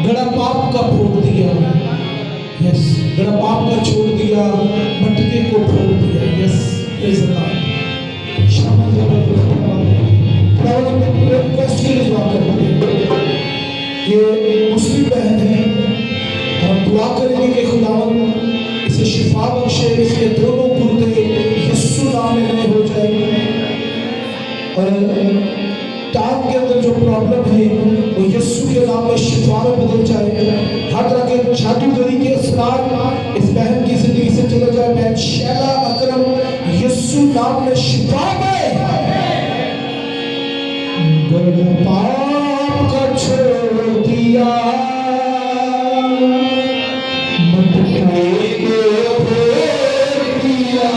गड़ा पाप का फोड़ दिया, यस, गड़ा पाप का छोड़ दिया, भटके को फोड़ दिया, यस, प्रेज़ द लॉर्ड। शामिल हो गए रिक्वेस्ट के लिए दुआ करेंगे। ये मुस्लिम बहन है और दुआ करेंगे कि खुदावंद इसे शिफा बख्शे, इसके दोनों गुर्दे यीशु नाम में नए हो जाएंगे और टांग के अंदर जो प्रॉब्लम है वो यीशु के नाम में शिफा में बदल जाए। हर तरह के जादूगरी के असरार इस बहन की जिंदगी से चले जाए। बहन शैला अकरम यीशु नाम में शिफा में। पाप का छोड़ दिया, भटके को फेर दिया,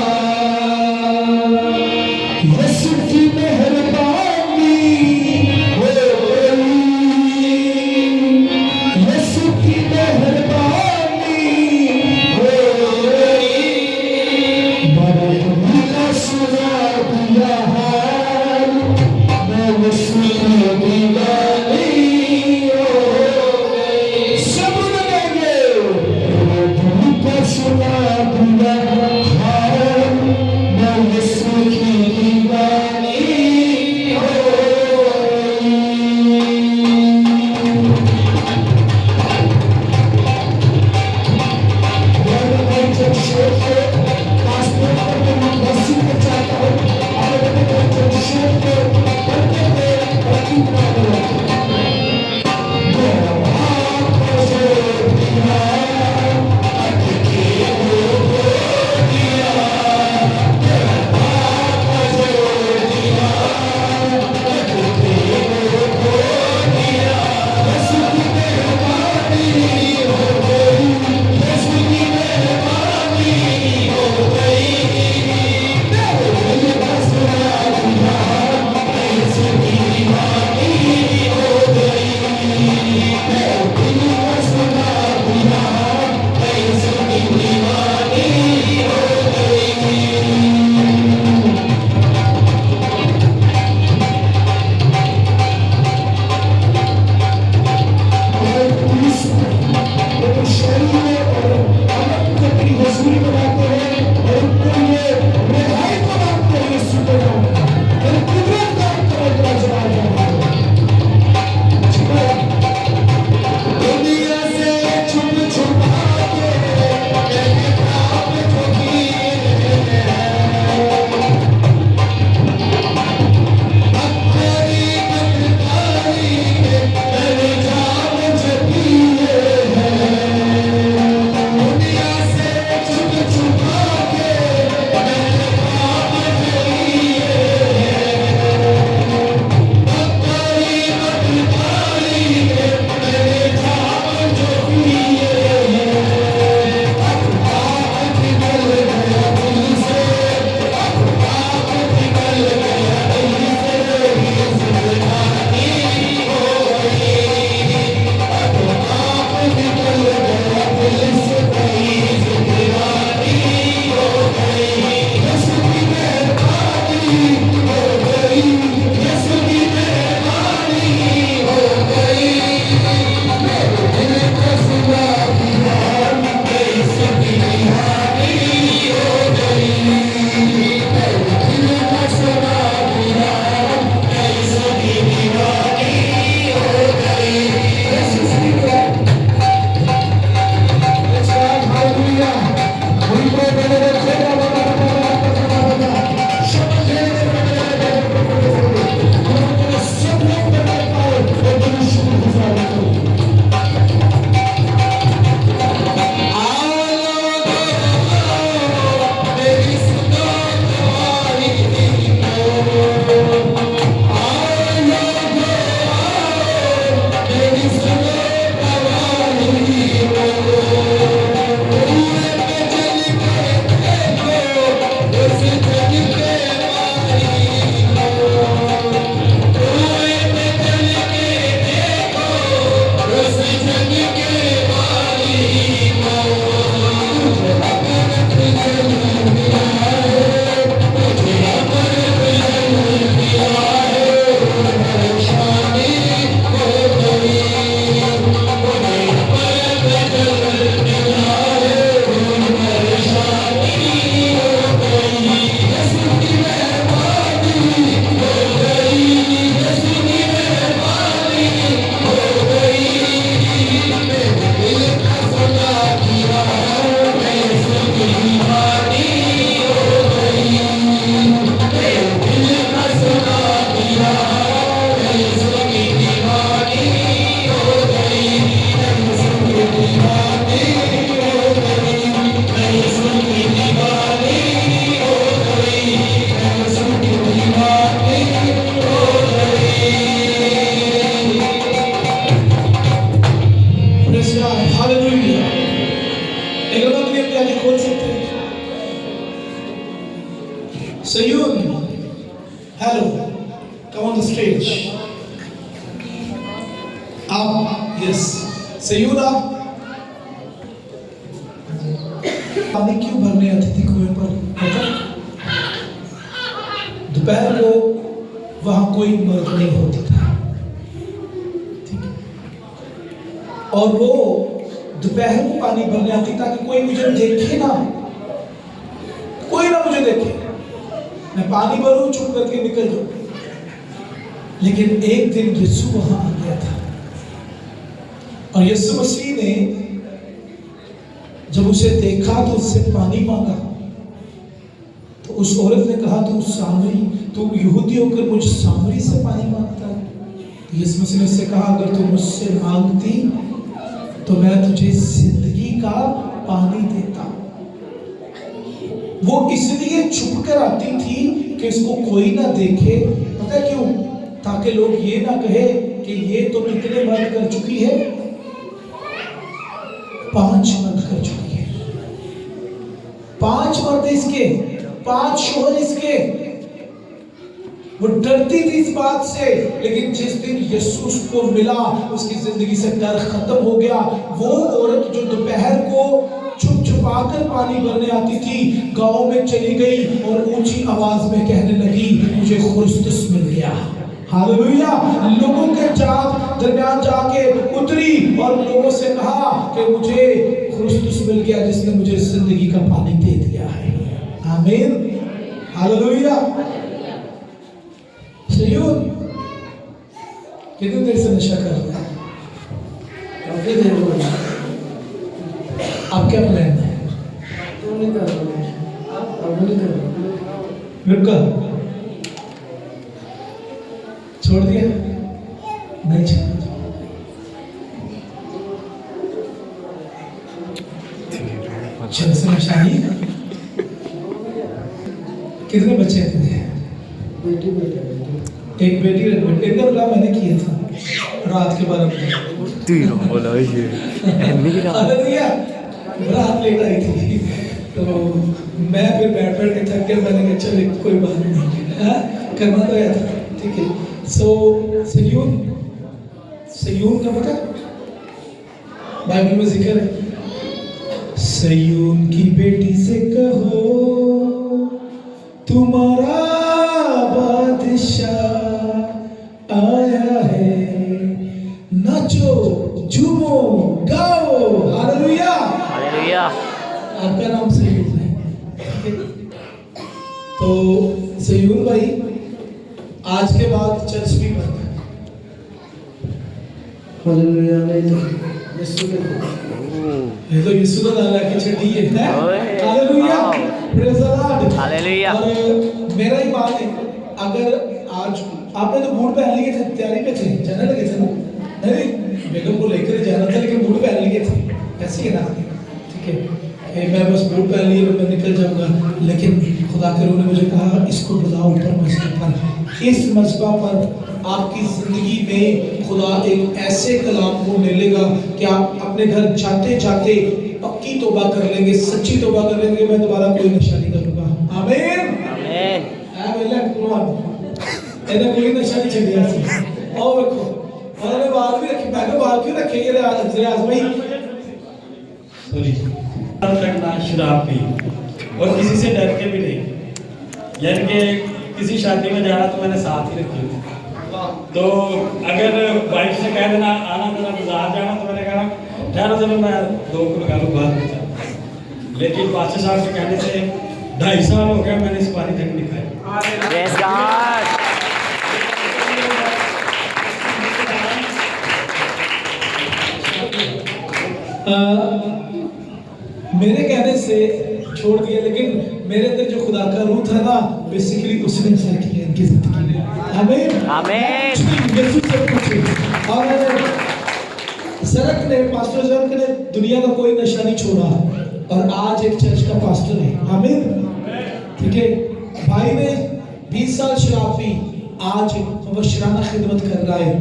यीशु की मेहरबानी हो गई, यीशु की मेहरबानी हो गई। मैंने का सुना दिया हाल, मैं यीशु की दीवानी हो गई। सब लगेंगे का सुना दिया हाल, मैं यीशु की दीवानी हो गई। मैं जब शेर को पासपोर्ट पर मैं मस्जिद में जाता हूँ और मैं जब शेर को पढ़ते हुए आप यस सयून आप पानी क्यों भरने आती थी कुएं पर पता? दोपहर को वहां कोई मर्द नहीं होता था, ठीक है? और वो दोपहर को पानी भरने आती ताकि कोई मुझे देखे ना, कोई ना मुझे देखे, मैं पानी भरूं चुप करके निकल जाऊं। लेकिन एक दिन यीशु वहां आ गया था और यीशु मसीह ने जब उसे देखा तो उससे पानी मांगा। तो उस औरत ने कहा तू सामरी, तू यहूदी होकर मुझ सामरी से पानी मांगता है? तो यीशु मसीह ने उससे कहा अगर तू मुझसे मांगती तो मैं तुझे जिंदगी का पानी देता। वो इसलिए छुप कर आती थी कि इसको कोई ना देखे, पता क्यों? ताकि लोग ये ना कहे कि ये तो कितने मर्द कर चुकी है, 5 मर्द कर चुकी है, 5 मर्द इसके, 5 शोहर इसके। वो डरती थी इस बात से, लेकिन जिस दिन यीशु को मिला उसकी जिंदगी से डर खत्म हो गया। वो औरत जो दोपहर को छुप छुपा कर पानी भरने आती थी, गांव में चली गई और ऊंची आवाज में कहने लगी मुझे ख्रिस्तुस मिल गया। हालेलुया। लोगों के दरमियान जाके उतरी और लोगों से कहा कि मुझे ख्रिस्तुस मिल गया जिसने मुझे जिंदगी का पानी दे दिया है। आमीन। हालेलुया। सयून कितनी देर से नशा कर रहा है? काफी देर हो गई। आप क्या प्लान है? तो नहीं कर रहा, अब नहीं कर रहा। रुका, छोड़ दिया? नहीं छोड़ा। चल से नशा नहीं। कितने बच्चे हैं तेरे? बेटी एक बेटी इनका प्लान मैंने किया था रात के 12 बजे। रात लेट आई थी तो मैं फिर बैठ के थक गया। मैंने कहा चल कोई बात नहीं, करना तो आया था, ठीक है। सो सयून का पता बाइबल में जिक्र है, सयून की बेटी से कहो तुम्हारा बादशाह आया है, नाचो झूमो गाओ। हालेलुया। हालेलुया। आपका नाम सयून है, तो सयून भाई आज के बाद चर्च भी बंद है। हालेलुया। नहीं तो यीशु ये तो यीशु का नाम लेके छड़ी है। Hallelujah. Praise the Lord. Hallelujah. और मेरा ही बात है, अगर आज आपने तो बूट पहन लिए थे, तैयारी पे थे, जाने लगे थे ना? नहीं, बेगम को लेकर जाना था लेकिन बूट पहन लिए थे, ऐसे ही ना, ठीक है। मैं बस बूट पहन लिए मैं निकल जाऊंगा, लेकिन खुदा के रूह ने मुझे कहा इसको बुलाओ ऊपर मस्जिद पर। इस मस्जिद पर आपकी जिंदगी में खुदा एक ऐसे कलाम को ले लेगा कि आप अपने घर जाते जाते पक्की तौबा कर लेंगे, सच्ची तौबा कर लेंगे, मैं दोबारा कोई नशा नहीं करूंगा। आमीन। आमीन। ऐसा कोई नशा नहीं छड़िया सी। और देखो उन्होंने बाल भी रखी, मैं बाल क्यों रखे ये आजमाई सॉरी करना शराब पी और किसी से डर के भी नहीं, यानी कि किसी शादी में जाना तो मैंने साथ ही रखी थी। तो अगर वाइफ से कह देना आना मेरा बाजार जाना तो मैंने कहा ठहरो चलो मैं 2 को लगा लूँ बाद में। लेकिन बादशाह साहब के कहने से 2.5 साल हो गया मैंने इस पानी तक नहीं खाई। मेरे कहने से छोड़ दिया, लेकिन मेरे अंदर जो खुदा का रूह था ना, बेसिकली उसने असर किया इनकी जिंदगी में। आमीन। आमीन। यीशु सब कुछ। और पास्टर जरक ने दुनिया का कोई नशा नहीं छोड़ा और आज एक चर्च का पास्टर है। आमीन। ठीक है। भाई ने 20 साल शराब पी, आज मुबशराना खिदमत कर रहा है।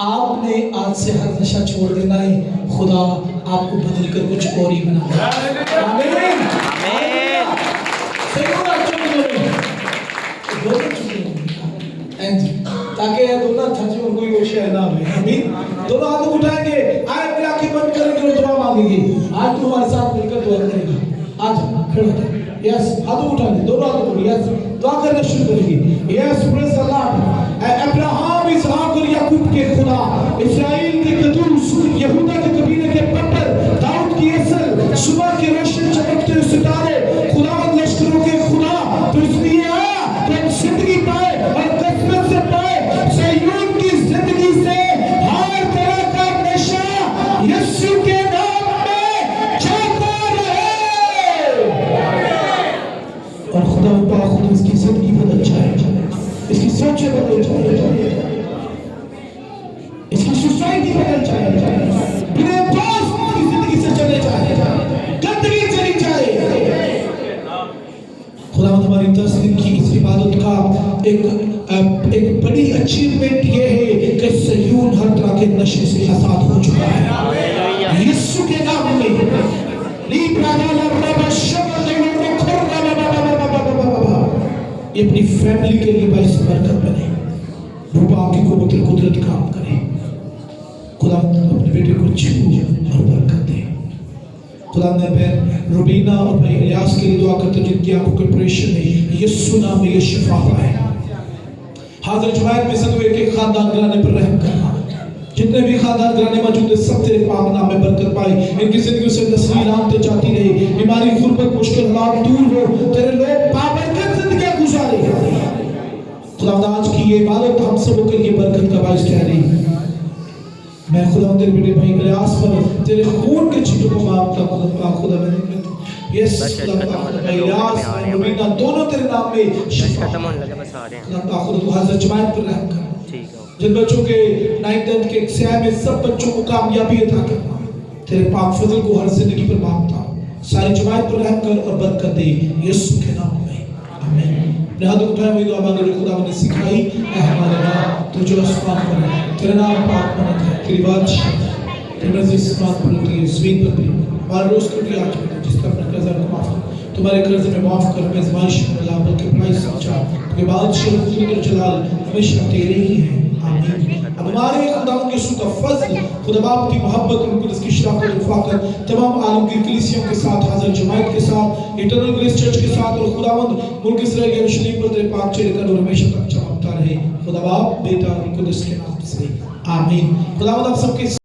आपने आज से हर नशा छोड़ देना है, खुदा आपको बदल कर कुछ और ही बना। आमीन। ताकि है दोनों चाची उनको ही वोशे है ना आमीन। दोनों हाथ उठाएंगे, आए अपनी आंखें बंद करेंगे और दुआ मांगेंगे। आज तू हमारे साथ मिलकर दुआ करेगा। आज खड़े हो जाए, यस हाथ उठा ले, दोनों हाथ उठाओ, यस दुआ करना शुरू करेंगे। Yes praise the Lord. Abraham इसहाक और याकूब के खुदा, इस्राएल के कदूस, यहूदा के कबीले के पत्थर, दाऊद की असल, सुबह के रोशन चमकते हुए सितारे, खुदावंद लश्करों के खुदा, तो इसलिए आया तो हम जिंदगी पाए और किस्मत से पाए। सय्यून की जिंदगी से हर तरह का नशा यीशु के नाम में जाता रहे और खुदा खुद इसकी जिंदगी बदल जाए, इसकी सोचें बदल जाए, इसकी सोसाइटी बदल जाए, बिना दोस्त की जिंदगी से चले जाए, गंदगी चली जाए। खुदा हमारी 10 दिन की इस इबादत का एक बड़ी अचीवमेंट ये है कि सय्यून हर तरह के नशे से आजाद हो चुका है यीशु के नाम में। ये अपनी फैमिली के लिए बाइस बरकत बने, रूपा आपकी कुदरत काम करे। खुदा अपने बेटे को छू और बरकत दे। खुदा ने बहन रुबीना और भाई इलियास के लिए दुआ करते जिनकी आंखों के ऑपरेशन है, यीशु नाम में ये शिफा पाए। हाजिर जमात में से एक खानदान घराने पर रहम करना, जितने भी खानदान घराने मौजूद है सब तेरे पाक नाम में बरकत पाए। इनकी जिंदगी से नस्ली नाम ते जाती रहे, बीमारी गुर्बत मुश्किल हालात दूर हो, तेरे लोग बाबरकत जिंदगी गुजारे। खुदा आज की ये इबादत हम सबों के लिए बरकत का बाइस ठहरे। मैं खुदा तेरे बेटे भाई इलियास पर तेरे खून के छींटों को मांगता हूं। खुदा मैंने यस खुदा इलियास और रुबीना दोनों तेरे नाम में शिफा खत्म होने लगे, बस आ रहे हैं। खुदा खुद हाजिर जमात पर रहम कर। ठीक है। जिन बच्चों के 9th 10th के एग्जाम में सब बच्चों को कामयाबी अता करना, तेरे पाक फजल को हर जिंदगी पर मांगता हूं। सारी जमात पर रहम कर और बरकत दे यीशु के नाम में, आमीन। हाथ उठाए हुए दुआ मांगे खुदा ने सिखाई है हमारे नाम तो जो आसमान पर है, तेरा नाम पाक बनत है, तेरी बादशाह तेरी मर्जी आसमान पर होती है ज़मीन पर भी। हमारा रोज की रोटी आज मिले, जिसका अपने कर्जा को माफ कर, तुम्हारे कर्ज में माफ कर, मेजबानिश में अल्लाह बल्कि प्राइस समझा कि बादशाह कुदरत और जलाल हमेशा तेरे ही है, आमीन। अब हमारे खुदा के यीशु का फजल, खुदा बाप की मोहब्बत और कुदरत की शराफत और रफ़ाकत तमाम आलमगीर कलीसियों के साथ, हाजिर जमात के साथ, इटर्नल ग्रेस चर्च के साथ और खुदावंद मुल्क इस्राएल यरूशलेम पर तेरे पाक चेहरे का नूर हमेशा तक चमकता रहे। खुदा बाप बेटा और कुदरत के नाम से, आमीन। खुदावंद आप सबके